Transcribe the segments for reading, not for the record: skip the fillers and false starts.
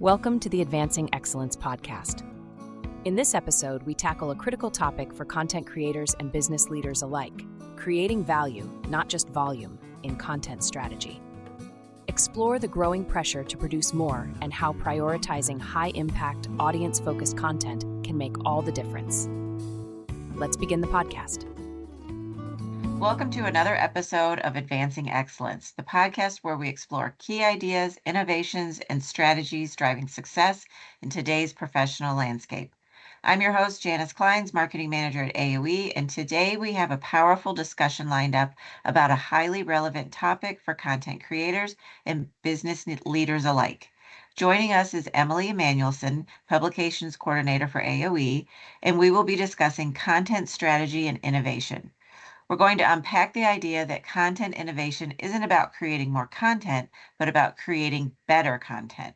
Welcome to the Advancing Excellence podcast. In this episode, we tackle a critical topic for content creators and business leaders alike: creating value, not just volume, in content strategy. Explore the growing pressure to produce more and how prioritizing high-impact, audience-focused content can make all the difference. Let's begin the podcast. Welcome to another episode of Advancing Excellence, the podcast where we explore key ideas, innovations, and strategies driving success in today's professional landscape. I'm your host, Janice Kleins, Marketing Manager at AOE, and today we have a powerful discussion lined up about a highly relevant topic for content creators and business leaders alike. Joining us is Emily Emanuelson, Publications Coordinator for AOE, and we will be discussing content strategy and innovation. We're going to unpack the idea that content innovation isn't about creating more content, but about creating better content.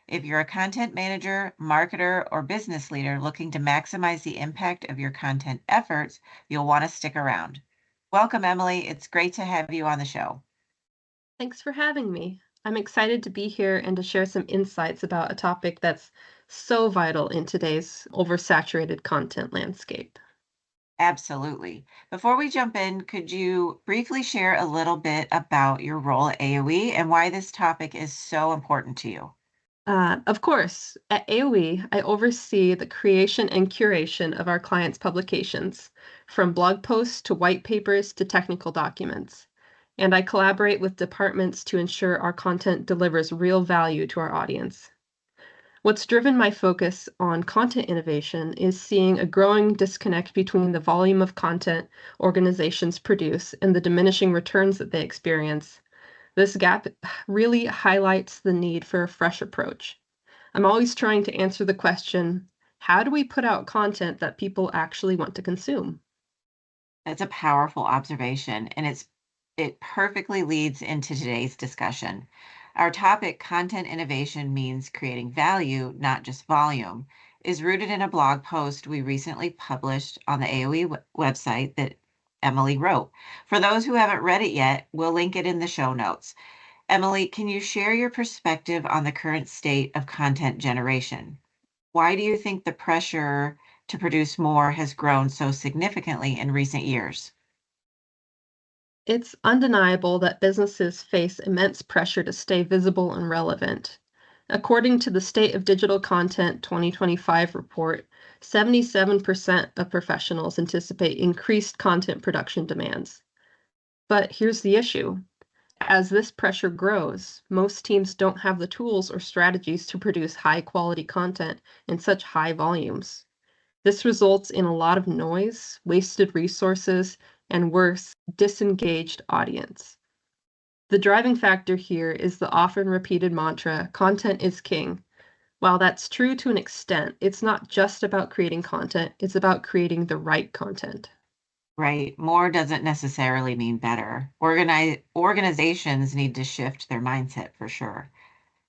If you're a content manager, marketer, or business leader looking to maximize the impact of your content efforts, you'll want to stick around. Welcome, Emily. It's great to have you on the show. Thanks for having me. I'm excited to be here and to share some insights about a topic that's so vital in today's oversaturated content landscape. Absolutely. Before we jump in, could you briefly share a little bit about your role at AOE and why this topic is so important to you? Of course, at AOE, I oversee the creation and curation of our clients' publications, from blog posts to white papers to technical documents. And I collaborate with departments to ensure our content delivers real value to our audience. What's driven my focus on content innovation is seeing a growing disconnect between the volume of content organizations produce and the diminishing returns that they experience. This gap really highlights the need for a fresh approach. I'm always trying to answer the question, how do we put out content that people actually want to consume? That's a powerful observation, and it perfectly leads into today's discussion. Our topic, content innovation means creating value, not just volume, is rooted in a blog post we recently published on the AOE website that Emily wrote. For those who haven't read it yet, we'll link it in the show notes. Emily, can you share your perspective on the current state of content generation? Why do you think the pressure to produce more has grown so significantly in recent years? It's undeniable that businesses face immense pressure to stay visible and relevant. According to the State of Digital Content 2025 report, 77% of professionals anticipate increased content production demands. But here's the issue. As this pressure grows, most teams don't have the tools or strategies to produce high-quality content in such high volumes. This results in a lot of noise, wasted resources, and worse, disengaged audience. The driving factor here is the often repeated mantra, content is king. While that's true to an extent, it's not just about creating content, it's about creating the right content. Right. More doesn't necessarily mean better. Organizations need to shift their mindset for sure.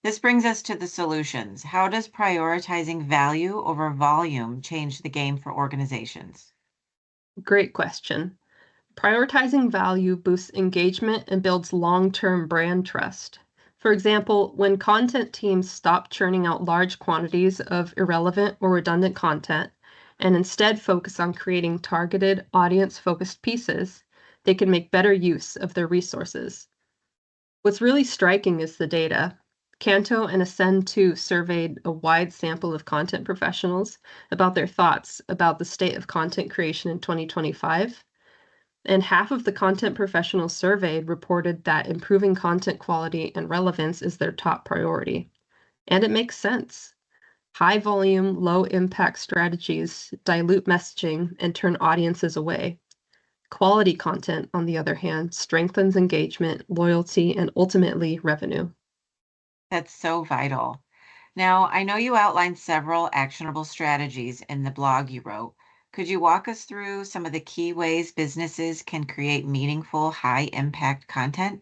This brings us to the solutions. How does prioritizing value over volume change the game for organizations? Great question. Prioritizing value boosts engagement and builds long-term brand trust. For example, when content teams stop churning out large quantities of irrelevant or redundant content and instead focus on creating targeted, audience-focused pieces, they can make better use of their resources. What's really striking is the data. Canto and Ascend2 surveyed a wide sample of content professionals about their thoughts about the state of content creation in 2025. And half of the content professionals surveyed reported that improving content quality and relevance is their top priority. And it makes sense. High volume, low impact strategies dilute messaging and turn audiences away. Quality content, on the other hand, strengthens engagement, loyalty, and ultimately revenue. That's so vital. Now, I know you outlined several actionable strategies in the blog you wrote. Could you walk us through some of the key ways businesses can create meaningful, high impact content?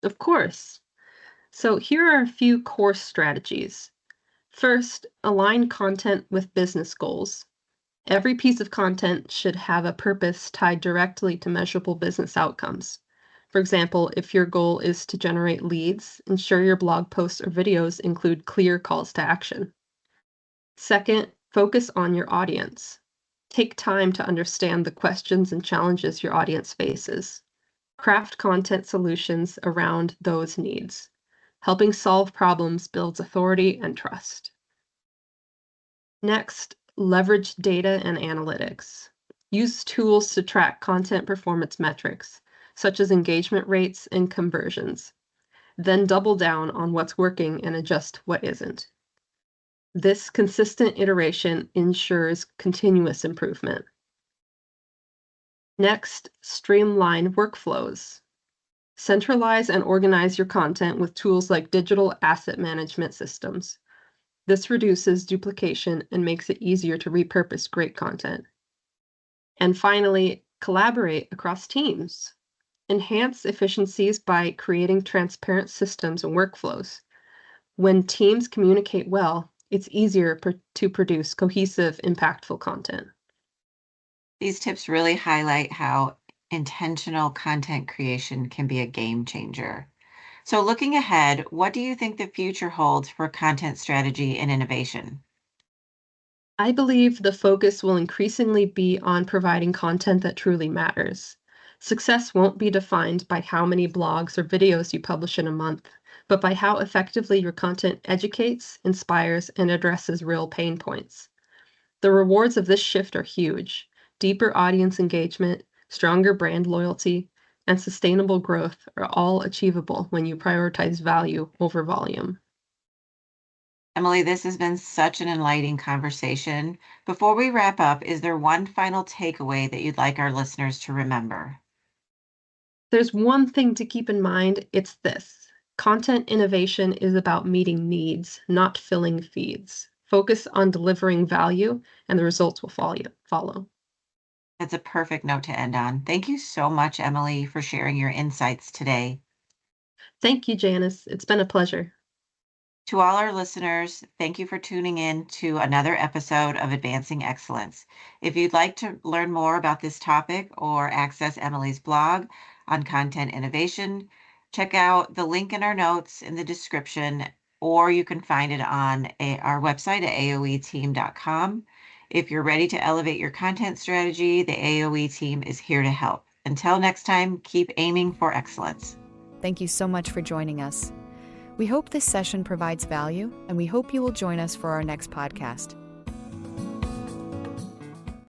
Of course. So here are a few core strategies. First, align content with business goals. Every piece of content should have a purpose tied directly to measurable business outcomes. For example, if your goal is to generate leads, ensure your blog posts or videos include clear calls to action. Second, focus on your audience. Take time to understand the questions and challenges your audience faces. Craft content solutions around those needs. Helping solve problems builds authority and trust. Next, leverage data and analytics. Use tools to track content performance metrics, such as engagement rates and conversions. Then double down on what's working and adjust what isn't. This consistent iteration ensures continuous improvement. Next, streamline workflows. Centralize and organize your content with tools like digital asset management systems. This reduces duplication and makes it easier to repurpose great content. And finally, collaborate across teams. Enhance efficiencies by creating transparent systems and workflows. When teams communicate well, it's easier to produce cohesive, impactful content. These tips really highlight how intentional content creation can be a game changer. So, looking ahead, what do you think the future holds for content strategy and innovation? I believe the focus will increasingly be on providing content that truly matters. Success won't be defined by how many blogs or videos you publish in a month, but by how effectively your content educates, inspires, and addresses real pain points. The rewards of this shift are huge: deeper audience engagement, stronger brand loyalty, and sustainable growth are all achievable when you prioritize value over volume. Emily, this has been such an enlightening conversation. Before we wrap up, is there one final takeaway that you'd like our listeners to remember? There's one thing to keep in mind, it's this. Content innovation is about meeting needs, not filling feeds. Focus on delivering value, and the results will follow. That's a perfect note to end on. Thank you so much, Emily, for sharing your insights today. Thank you, Janice. It's been a pleasure. To all our listeners, thank you for tuning in to another episode of Advancing Excellence. If you'd like to learn more about this topic or access Emily's blog on content innovation, check out the link in our notes in the description, or you can find it on our website at aoeteam.com. If you're ready to elevate your content strategy, the AOE team is here to help. Until next time, keep aiming for excellence. Thank you so much for joining us. We hope this session provides value, and we hope you will join us for our next podcast.